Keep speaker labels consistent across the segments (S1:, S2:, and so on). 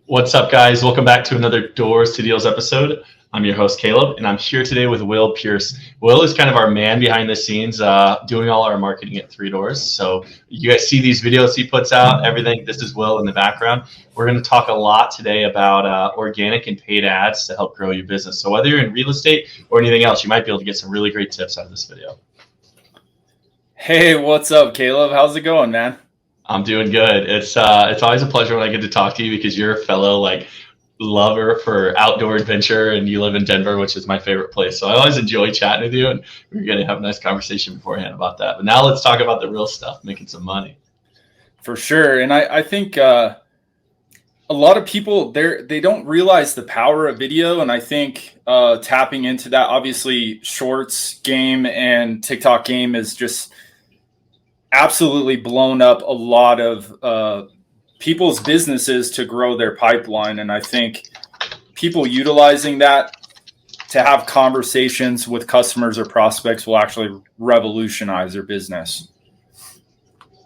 S1: What's up, guys? Welcome back to another Doors to Deals episode. I'm your host, Caleb, and I'm here today with Will Pierce. Will is kind of our man behind the scenes, doing all our marketing at Three Doors. So you guys see these videos he puts out, everything. This is Will in the background. We're going to talk a lot today about organic and paid ads to help grow your business. So whether you're in real estate or anything else, you might be able to get some really great tips out of this video.
S2: Hey, what's up, Caleb? How's it going, man?
S1: I'm doing good. It's always a pleasure when I get to talk to you because you're a fellow lover for outdoor adventure, and you live in Denver, which is my favorite place. So I always enjoy chatting with you, and we're gonna have a nice conversation beforehand about that. But now let's talk about the real stuff, making some money.
S2: For sure. And I think a lot of people they don't realize the power of video, and I think tapping into that, obviously, Shorts game and TikTok game is just absolutely blown up a lot of people's businesses to grow their pipeline. And I think people utilizing that to have conversations with customers or prospects will actually revolutionize their business.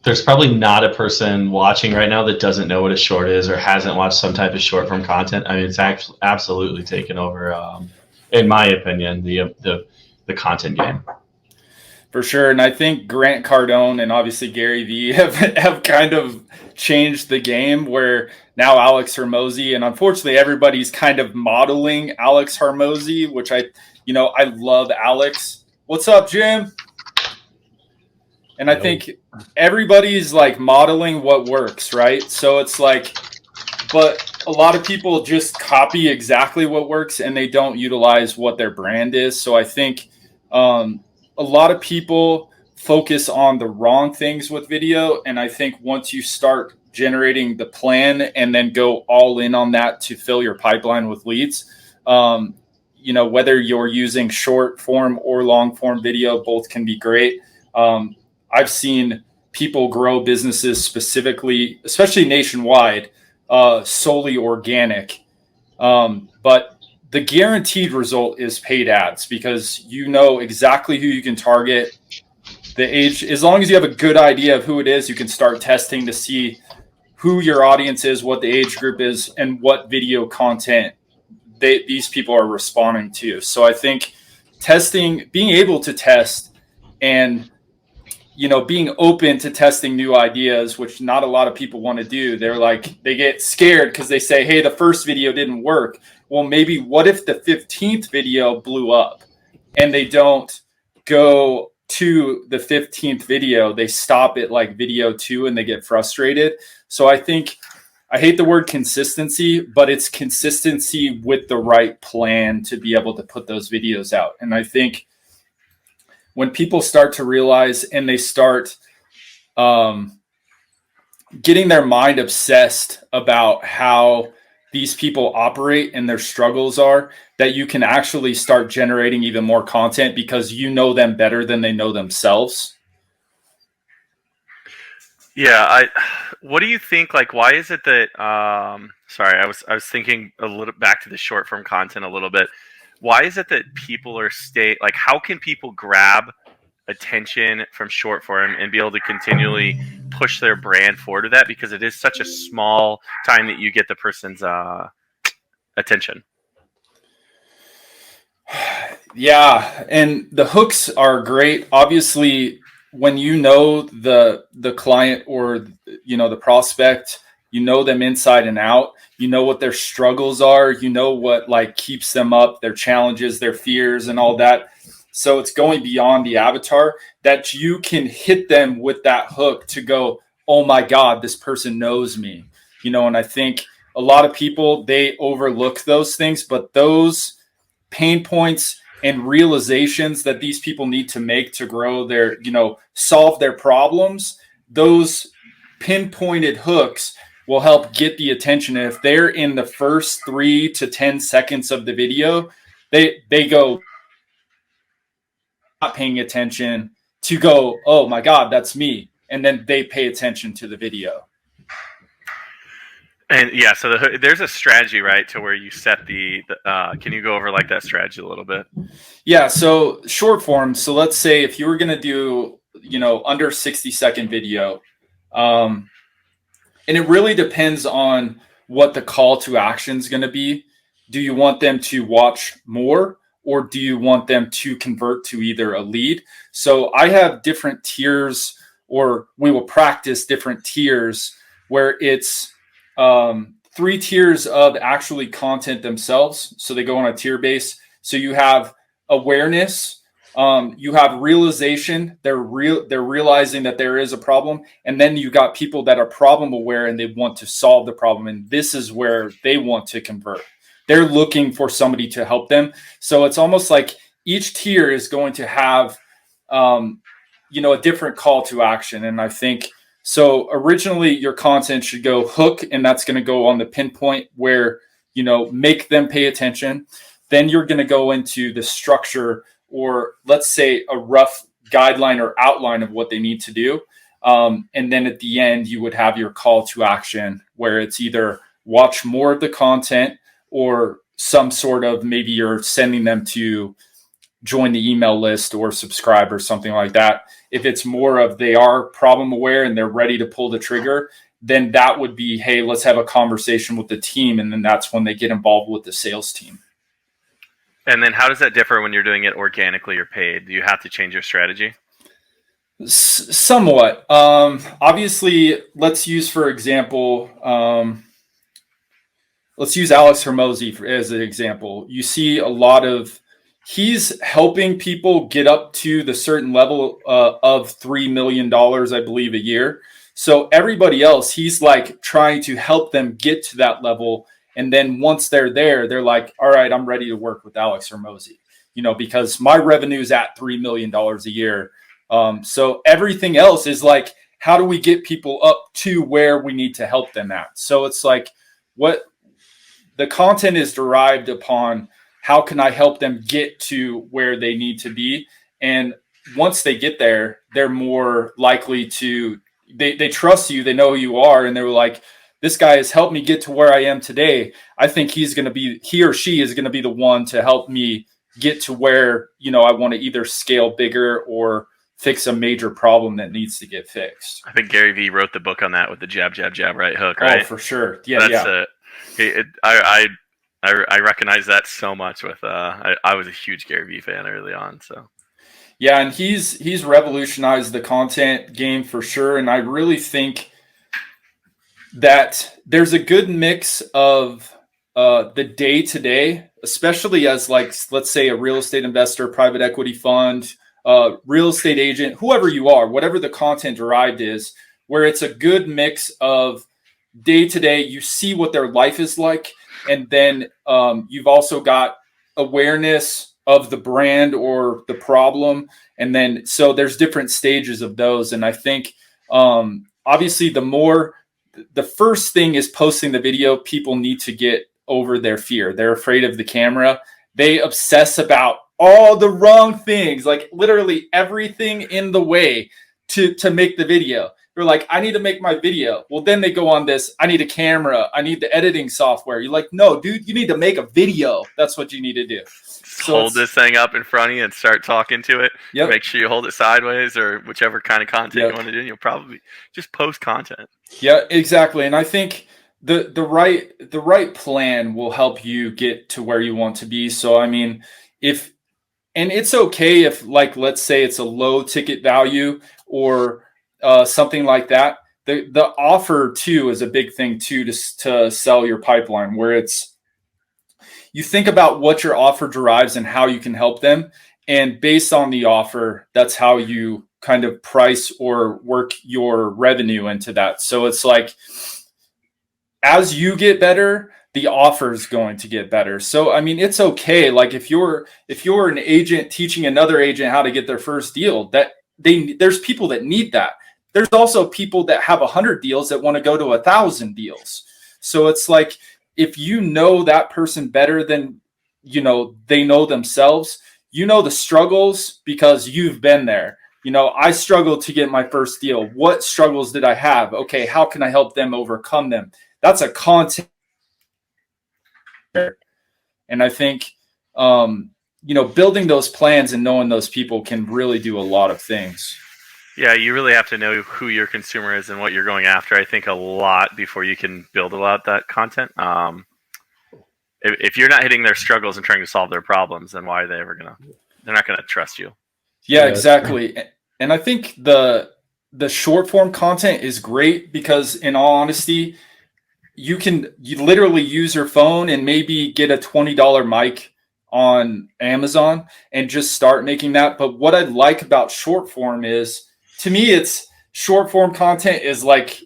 S1: There's probably not a person watching right now that doesn't know what a short is or hasn't watched some type of short form content. I mean, it's actually absolutely taken over, in my opinion, the content game.
S2: For sure. And I think Grant Cardone and obviously Gary Vee have kind of changed the game, where now Alex Hormozy, and unfortunately everybody's kind of modeling Alex Hormozy, which I love Alex. What's up, Jim? And I think everybody's like modeling what works, right? So it's like, but a lot of people just copy exactly what works and they don't utilize what their brand is. So I think a lot of people focus on the wrong things with video. And I think once you start generating the plan and then go all in on that to fill your pipeline with leads, whether you're using short form or long form video, both can be great. I've seen people grow businesses specifically, especially nationwide, solely organic. But the guaranteed result is paid ads, because you know exactly who you can target, the age. As long as you have a good idea of who it is, you can start testing to see who your audience is, what the age group is, and what video content these people are responding to. So I think being able to test and being open to testing new ideas, which not a lot of people want to do. They get scared because they say, hey, the first video didn't work. Well, maybe what if the 15th video blew up and they don't go to the 15th video? They stop at like video 2 and they get frustrated. So I think, I hate the word consistency, but it's consistency with the right plan to be able to put those videos out. And I think when people start to realize and they start getting their mind obsessed about how these people operate and their struggles are, that you can actually start generating even more content because you know them better than they know themselves.
S3: Yeah, what do you think? Like, why is it that? Sorry, I was thinking a little back to the short form content a little bit. Why is it that people are how can people grab attention from short form and be able to continually push their brand forward to that? Because it is such a small time that you get the person's attention.
S2: Yeah, and the hooks are great. Obviously, when you know the client or the prospect, you know them inside and out. You know what their struggles are. You know what keeps them up, their challenges, their fears, and all that. So it's going beyond the avatar, that you can hit them with that hook to go, oh my God, this person knows me. And I think a lot of people, they overlook those things, but those pain points and realizations that these people need to make to grow their, solve their problems, those pinpointed hooks will help get the attention. And if they're in the first 3 to 10 seconds of the video, they go not paying attention to go, oh my God, that's me. And then they pay attention to the video.
S3: And yeah, so there's a strategy, right, to where you set can you go over that strategy a little bit?
S2: Yeah. So short form. So let's say if you were going to do, under 60-second video, and it really depends on what the call to action is going to be. Do you want them to watch more, or do you want them to convert to either a lead? So I have different tiers, or we will practice different tiers where it's 3 tiers of actually content themselves. So they go on a tier base. So you have awareness, you have realization. They're realizing that there is a problem, and then you got people that are problem aware and they want to solve the problem. And this is where they want to convert. They're looking for somebody to help them. So it's almost like each tier is going to have, a different call to action. And I think so. Originally, your content should go hook, and that's going to go on the pinpoint where, make them pay attention. Then you're going to go into the structure, or let's say a rough guideline or outline of what they need to do. And then at the end, you would have your call to action where it's either watch more of the content, or some sort of, maybe you're sending them to join the email list or subscribe or something like that. If it's more of they are problem aware and they're ready to pull the trigger, then that would be, hey, let's have a conversation with the team. And then that's when they get involved with the sales team.
S3: And then how does that differ when you're doing it organically or paid? Do you have to change your strategy?
S2: Somewhat. Obviously, let's use, for example, let's use Alex Hormozy as an example. You see a lot of, he's helping people get up to the certain level of $3 million, I believe, a year. So everybody else, he's like trying to help them get to that level. And then once they're there, they're like, all right, I'm ready to work with Alex Hormozy, because my revenue is at $3 million a year. So everything else is like, how do we get people up to where we need to help them at? So it's like, what the content is derived upon, how can I help them get to where they need to be? And once they get there, they're more likely to, they trust you, they know who you are, and they're like, this guy has helped me get to where I am today. I think he or she is going to be the one to help me get to where, I want to either scale bigger or fix a major problem that needs to get fixed.
S3: I think Gary Vee wrote the book on that with the jab, jab, jab, right hook, right?
S2: Oh, for sure. Yeah.
S3: I recognize that so much with I was a huge Gary Vee fan early on, so
S2: yeah, and he's revolutionized the content game for sure. And I really think that there's a good mix of the day to day, especially as, like, let's say a real estate investor, private equity fund, real estate agent, whoever you are, whatever the content derived is, where it's a good mix of day to day. You see what their life is like. And then you've also got awareness of the brand or the problem. And then, so there's different stages of those. And I think, obviously, the first thing is posting the video. People need to get over their fear. They're afraid of the camera. They obsess about all the wrong things, like literally everything in the way to make the video. They're like, I need to make my video. Well, then they go on this, I need a camera, I need the editing software. You're like, no, dude, you need to make a video. That's what you need to do.
S3: So hold this thing up in front of you and start talking to it. Yep. Make sure you hold it sideways or whichever kind of content you want to do. You'll probably just post content. Yeah, exactly. And I think the right plan will help you get to where you want to be. So, I mean, and it's okay if, like, let's say it's a low ticket value or something like that. The offer too is a big thing too, to sell your pipeline, where it's, you think about what your offer derives and how you can help them. And based on the offer, that's how you kind of price or work your revenue into that. So it's like, as you get better, the offer is going to get better. So, I mean, it's okay. Like if you're an agent teaching another agent how to get their first deal, there's people that need that. There's also people that have 100 deals that want to go to 1,000 deals. So it's like, if you know that person better than, they know themselves, the struggles because you've been there. I struggled to get my first deal. What struggles did I have? Okay, how can I help them overcome them? That's a content. And I think, building those plans and knowing those people can really do a lot of things. Yeah, you really have to know who your consumer is and what you're going after. I think a lot before you can build a lot of that content. If you're not hitting their struggles and trying to solve their problems, then why are they ever gonna? They're not gonna trust you.
S2: Yeah, exactly. And I think the short form content is great because, in all honesty, you literally use your phone and maybe get a $20 mic on Amazon and just start making that. But what I like about short form is, to me, it's short form content is like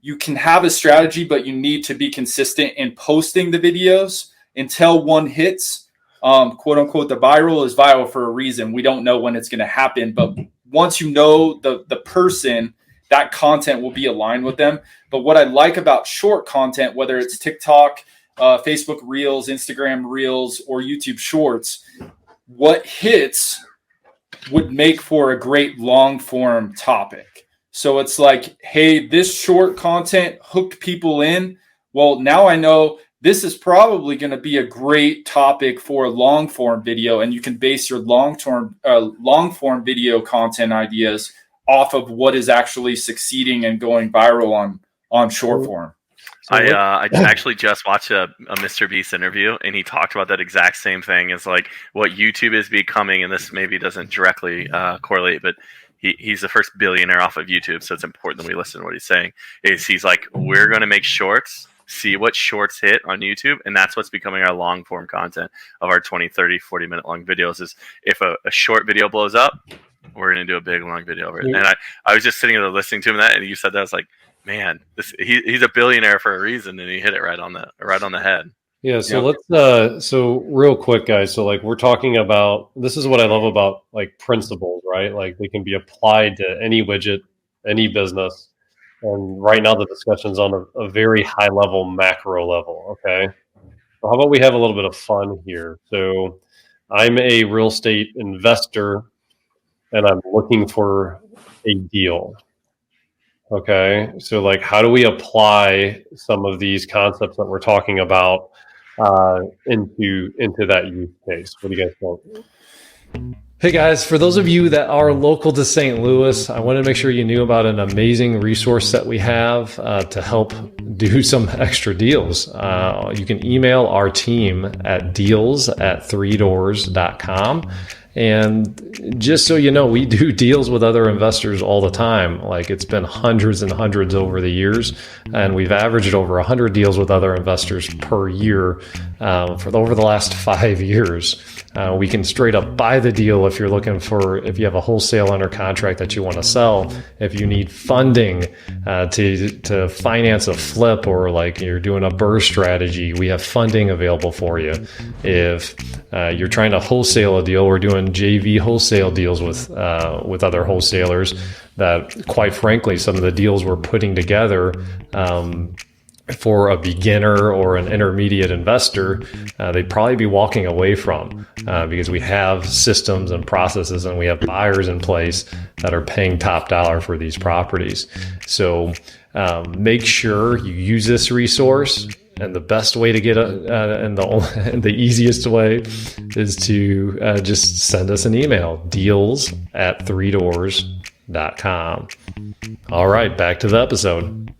S2: you can have a strategy, but you need to be consistent in posting the videos until one hits. Quote unquote, the viral is viral for a reason. We don't know when it's going to happen, but once you know the person, that content will be aligned with them. But what I like about short content, whether it's TikTok, Facebook Reels, Instagram Reels, or YouTube Shorts, what hits would make for a great long form topic. So it's like, hey, this short content hooked people in. Well, now I know this is probably going to be a great topic for a long form video, and you can base your long form video content ideas off of what is actually succeeding and going viral on short form.
S3: I actually just watched a Mr. Beast interview, and he talked about that exact same thing as like what YouTube is becoming, and this maybe doesn't directly correlate, but he's the first billionaire off of YouTube, so it's important that we listen to what he's saying. He's like, we're going to make shorts, see what shorts hit on YouTube, and that's what's becoming our long form content of our 20, 30, 40-minute long videos. Is if a short video blows up, we're going to do a big long video over it. And I was just sitting there listening to him and you said that, I was like, man, he's a billionaire for a reason, and he hit it right on the head.
S4: Yeah, so let's so real quick, guys. So like we're talking about, this is what I love about like principles, right? Like they can be applied to any widget, any business. And right now the discussion's on a very high level, macro level. Okay. So how about we have a little bit of fun here? So I'm a real estate investor and I'm looking for a deal. Okay. So like, how do we apply some of these concepts that we're talking about into that use case? What do you guys think?
S5: Hey guys, for those of you that are local to St. Louis, I wanted to make sure you knew about an amazing resource that we have to help do some extra deals. You can email our team at deals@3doors.com. And just so you know, we do deals with other investors all the time. Like it's been hundreds and hundreds over the years, and we've averaged over 100 deals with other investors per year over the last 5 years. We can straight up buy the deal if you have a wholesale under contract that you want to sell. If you need funding to finance a flip, or like you're doing a burst strategy, we have funding available for you. If you're trying to wholesale a deal, we're doing JV wholesale deals with other wholesalers that, quite frankly, some of the deals we're putting together for a beginner or an intermediate investor, they'd probably be walking away from because we have systems and processes and we have buyers in place that are paying top dollar for these properties. So make sure you use this resource. And the best way to get and the easiest way is to just send us an email, deals@3doors.com. All right, back to the episode.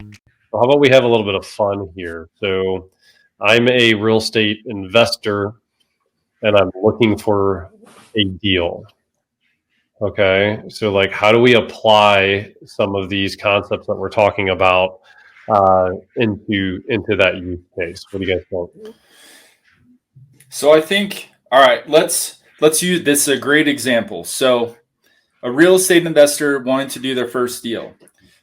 S4: How about we have a little bit of fun here? So I'm a real estate investor and I'm looking for a deal. Okay. So like, how do we apply some of these concepts that we're talking about into that use case? What do you guys think?
S2: So I think, all right, let's use this is a great example. So a real estate investor wanted to do their first deal.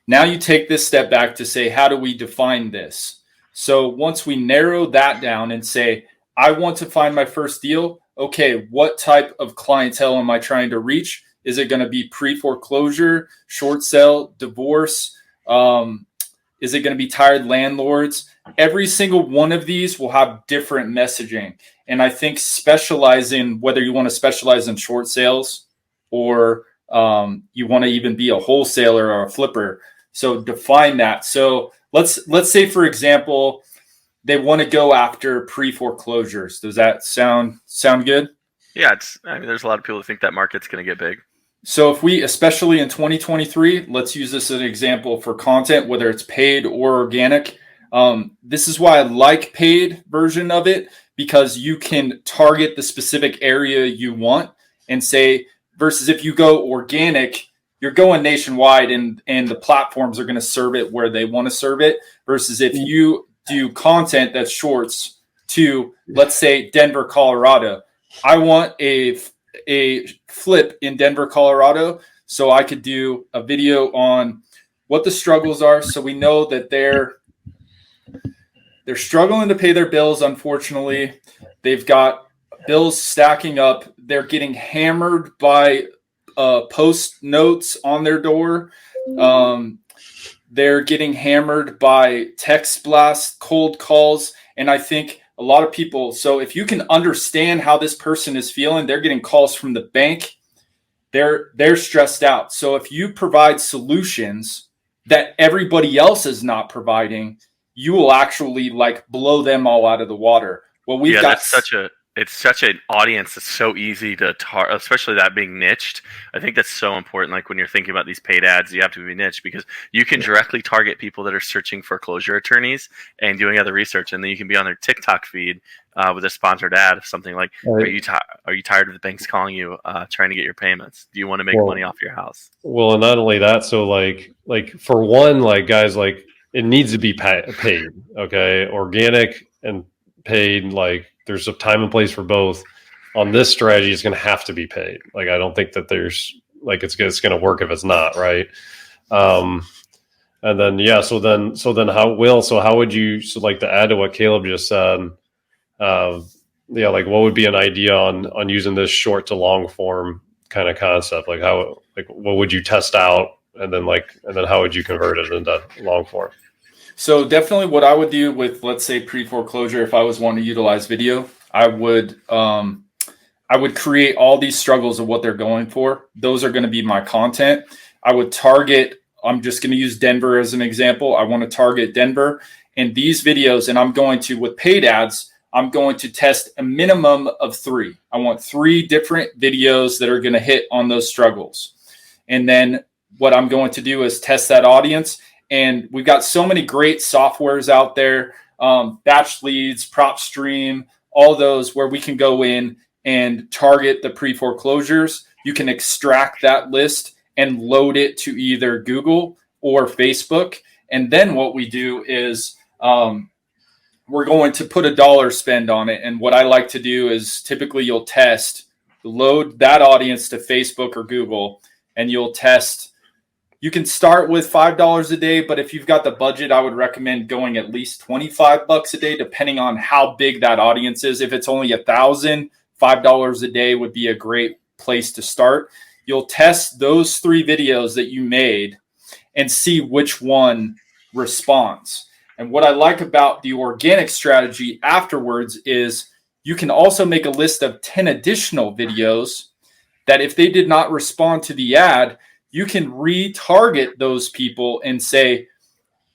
S2: Now you take this step back to say, how do we define this? So once we narrow that down and say, I want to find my first deal. Okay, what type of clientele am I trying to reach? Is it going to be pre-foreclosure, short sale, divorce? Is it going to be tired landlords? Every single one of these will have different messaging. And I think specializing, whether you want to specialize in short sales or you want to even be a wholesaler or a flipper. So define that. So let's say, for example, they want to go after pre-foreclosures. Does that sound good?
S3: Yeah, there's a lot of people who think that market's going to get big.
S2: So if we, especially in 2023, let's use this as an example for content, whether it's paid or organic. This is why I like paid version of it, because you can target the specific area you want and say, versus if you go organic, you're going nationwide and the platforms are going to serve it where they want to serve it. Versus if you do content that's shorts to, let's say, Denver, Colorado, I want a flip in Denver, Colorado, so I could do a video on what the struggles are. So we know that they're struggling to pay their bills. Unfortunately, they've got bills stacking up. They're getting hammered by post notes on their door. They're getting hammered by text blasts, cold calls, and I think a lot of people. So if you can understand how this person is feeling, they're getting calls from the bank. They're stressed out. So if you provide solutions that everybody else is not providing, you will actually like blow them all out of the water. Well, we've got
S3: it's such an audience that's so easy to especially that being niched. I think that's so important. Like when you're thinking about these paid ads, you have to be niched because you can directly target people that are searching for closure attorneys and doing other research, and then you can be on their TikTok feed with a sponsored ad of something like, "Are you tired of the banks calling you, trying to get your payments? Do you want to make money off your house?"
S4: Well, and not only that, so like for one, like guys, like it needs to be paid. Okay, organic and paid, like there's a time and place for both. On this strategy, it's going to have to be paid. Like I don't think that there's like it's going to work if it's not, right. And then so then how would you, so like to add to what Caleb just said, like what would be an idea on using this short to long form kind of concept? Like what would you test out, and then how would you convert it into long form?
S2: So definitely what I would do with, let's say, pre-foreclosure, if I was wanting to utilize video, I would create all these struggles of what they're going for. Those are going to be my content. I would target, I'm just going to use Denver as an example. I want to target Denver and these videos, and I'm going to, with paid ads, I'm going to test a minimum of 3. I want 3 different videos that are going to hit on those struggles. And then what I'm going to do is test that audience. And we've got so many great softwares out there, Batch Leads, PropStream, all those where we can go in and target the pre-foreclosures. You can extract that list and load it to either Google or Facebook. And then what we do is we're going to put a dollar spend on it. And what I like to do is typically you'll load that audience to Facebook or Google, and you'll test. You can start with $5 a day, but if you've got the budget, I would recommend going at least $25 a day, depending on how big that audience is. If it's only 1,000, $5 a day would be a great place to start. You'll test those 3 videos that you made and see which one responds. And what I like about the organic strategy afterwards is you can also make a list of 10 additional videos that if they did not respond to the ad, you can retarget those people and say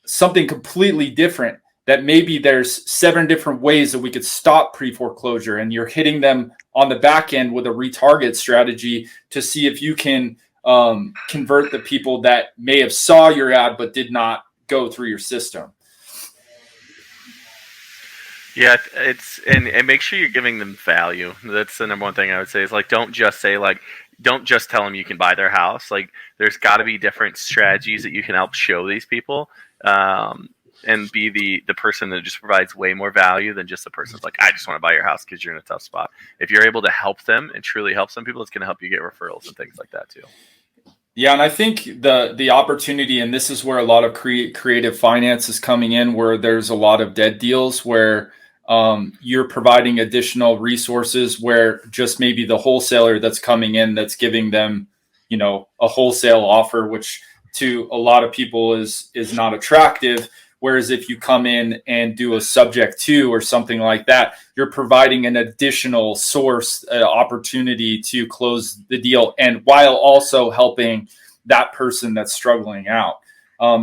S2: something completely different, that maybe there's 7 different ways that we could stop pre-foreclosure, and you're hitting them on the back end with a retarget strategy to see if you can convert the people that may have saw your ad but did not go through your system.
S3: Yeah, and make sure you're giving them value. That's the number one thing I would say is like, don't just tell them you can buy their house. Like there's got to be different strategies that you can help show these people, and be the person that just provides way more value than just the person that's like, I just want to buy your house because you're in a tough spot. If you're able to help them and truly help some people, it's going to help you get referrals and things like that too.
S2: Yeah, and I think the opportunity, and this is where a lot of creative finance is coming in, where there's a lot of dead deals where you're providing additional resources where just maybe the wholesaler that's coming in, that's giving them, a wholesale offer, which to a lot of people is not attractive. Whereas if you come in and do a subject to or something like that, you're providing an additional source, opportunity to close the deal, and while also helping that person that's struggling out.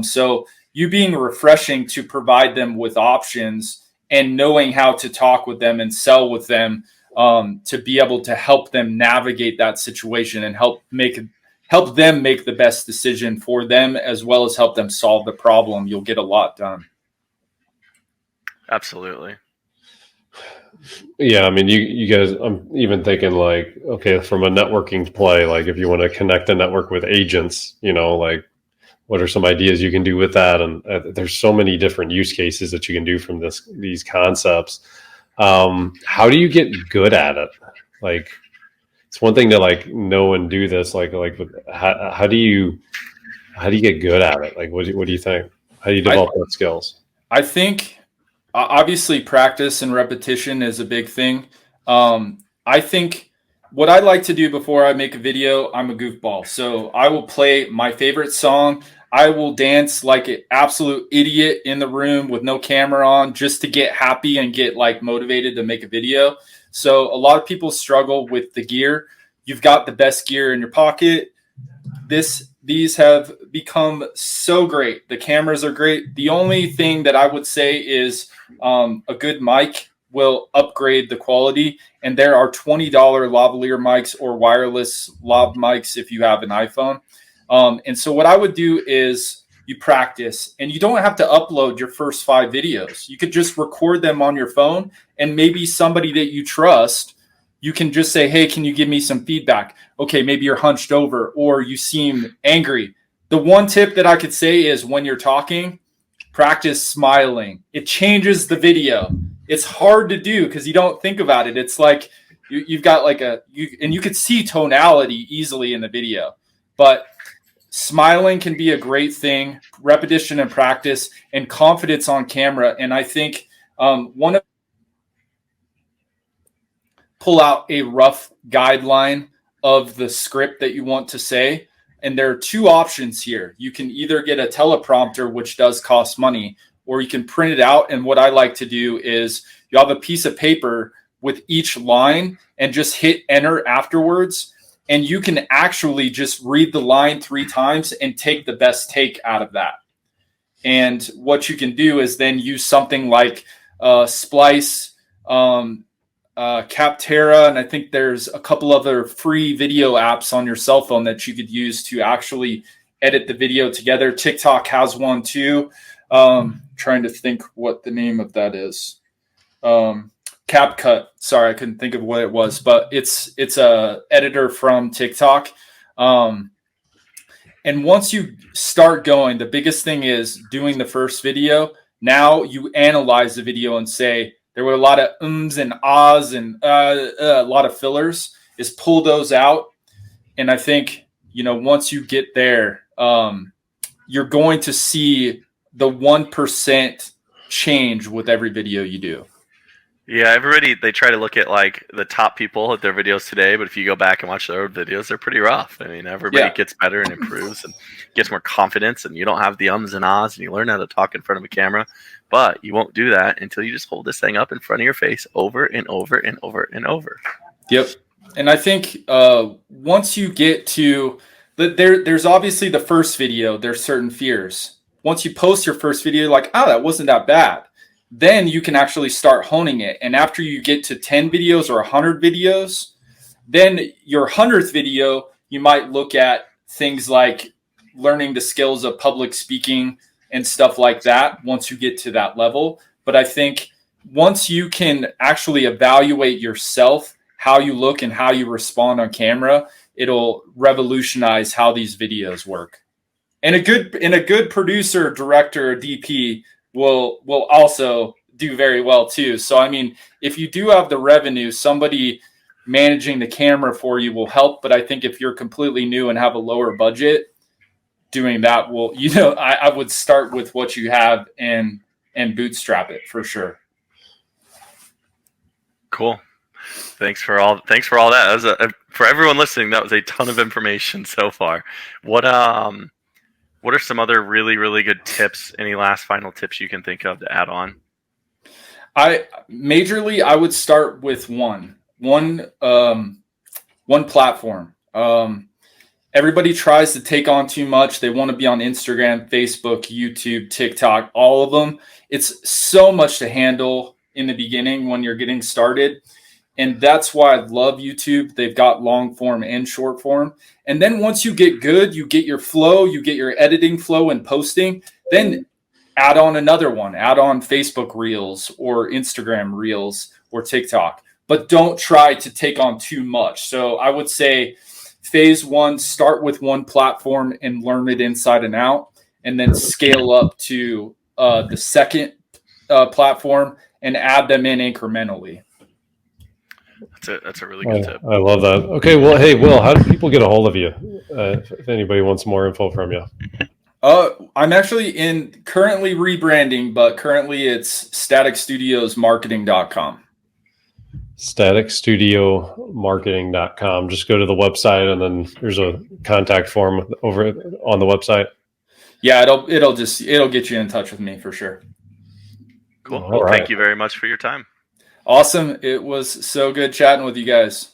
S2: So you being refreshing to provide them with options and knowing how to talk with them and sell with them, to be able to help them navigate that situation and help make help them make the best decision for them, as well as help them solve the problem. You'll get a lot done.
S3: Absolutely.
S4: Yeah, I mean, you guys, I'm even thinking like, okay, from a networking play, like if you want to connect a network with agents, like what are some ideas you can do with that? And there's so many different use cases that you can do from these concepts. How do you get good at it? Like, it's one thing to like know and do this. How do you get good at it? Like, what do you think? How do you develop those skills?
S2: I think obviously practice and repetition is a big thing. I think what I like to do before I make a video, I'm a goofball. So I will play my favorite song. I will dance like an absolute idiot in the room with no camera on, just to get happy and get like motivated to make a video. So a lot of people struggle with the gear. You've got the best gear in your pocket. These have become so great. The cameras are great. The only thing that I would say is a good mic will upgrade the quality. And there are $20 lavalier mics or wireless lav mics if you have an iPhone. And so what I would do is you practice, and you don't have to upload your first 5 videos. You could just record them on your phone, and maybe somebody that you trust, you can just say, hey, can you give me some feedback? Okay, maybe you're hunched over or you seem angry. The one tip that I could say is when you're talking, practice smiling. It changes the video. It's hard to do because you don't think about it. It's like you've got like and you could see tonality easily in the video, but smiling can be a great thing. Repetition and practice and confidence on camera. And I think one of pull out a rough guideline of the script that you want to say. And there are 2 options here. You can either get a teleprompter, which does cost money, or you can print it out. And what I like to do is you have a piece of paper with each line and just hit enter afterwards. And you can actually just read the line 3 times and take the best take out of that. And what you can do is then use something like Splice, Capterra, and I think there's a couple other free video apps on your cell phone that you could use to actually edit the video together. TikTok has one too. Trying to think what the name of that is. CapCut. Sorry, I couldn't think of what it was, but it's a editor from TikTok. And once you start going, the biggest thing is doing the first video. Now you analyze the video and say, there were a lot of ums and ahs and a lot of fillers, is pull those out. And I think, once you get there, you're going to see the 1% change with every video you do.
S3: Yeah, everybody, they try to look at like the top people at their videos today, but if you go back and watch their old videos, they're pretty rough. I mean, everybody gets better and improves and gets more confidence, and you don't have the ums and ahs, and you learn how to talk in front of a camera. But you won't do that until you just hold this thing up in front of your face over and over and over and over.
S2: Yep. And I think once you get to there's obviously the first video, there's certain fears. Once you post your first video, like, that wasn't that bad. Then you can actually start honing it. And after you get to 10 videos or 100 videos, then your 100th video, you might look at things like learning the skills of public speaking and stuff like that once you get to that level. But I think once you can actually evaluate yourself, how you look and how you respond on camera, it'll revolutionize how these videos work. And a good producer, director, DP will also do very well too. So, I mean, if you do have the revenue, somebody managing the camera for you will help. But I think if you're completely new and have a lower budget, doing that will, I would start with what you have and bootstrap it for sure.
S3: Cool. Thanks for all that. That was for everyone listening, that was a ton of information so far. What are some other really, really good tips? Any last final tips you can think of to add on?
S2: I would start with one platform. Everybody tries to take on too much. They want to be on Instagram, Facebook, YouTube, TikTok, all of them. It's so much to handle in the beginning when you're getting started. And that's why I love YouTube. They've got long form and short form. And then once you get good, you get your flow, you get your editing flow and posting, then add on another one, add on Facebook Reels or Instagram Reels or TikTok. But don't try to take on too much. So I would say phase 1, start with one platform and learn it inside and out, and then scale up to the second platform and add them in incrementally.
S3: That's a really good tip.
S4: I love that. Okay, well, hey, Will, how do people get a hold of you if anybody wants more info from you?
S2: I'm actually currently rebranding, but currently it's staticstudiosmarketing.com.
S4: staticstudiomarketing.com. Just go to the website, and then there's a contact form over on the website.
S2: Yeah, it'll get you in touch with me for sure.
S3: Cool. Well,
S4: right.
S3: Thank you very much for your time.
S2: Awesome. It was so good chatting with you guys.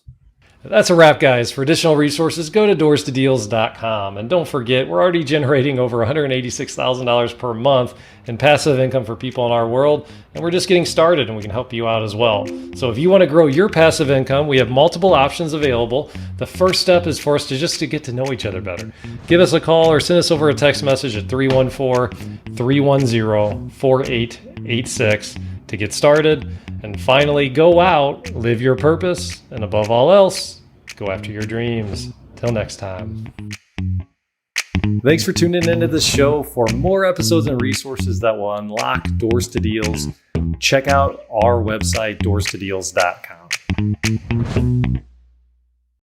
S5: That's a wrap, guys. For additional resources, go to doorstodeals.com. And don't forget, we're already generating over $186,000 per month in passive income for people in our world. And we're just getting started, and we can help you out as well. So if you want to grow your passive income, we have multiple options available. The first step is for us to get to know each other better. Give us a call or send us over a text message at 314-310-4886 to get started. And finally, go out, live your purpose, and above all else, go after your dreams. Till next time. Thanks for tuning into this show. For more episodes and resources that will unlock doors to deals, check out our website, doorstodeals.com.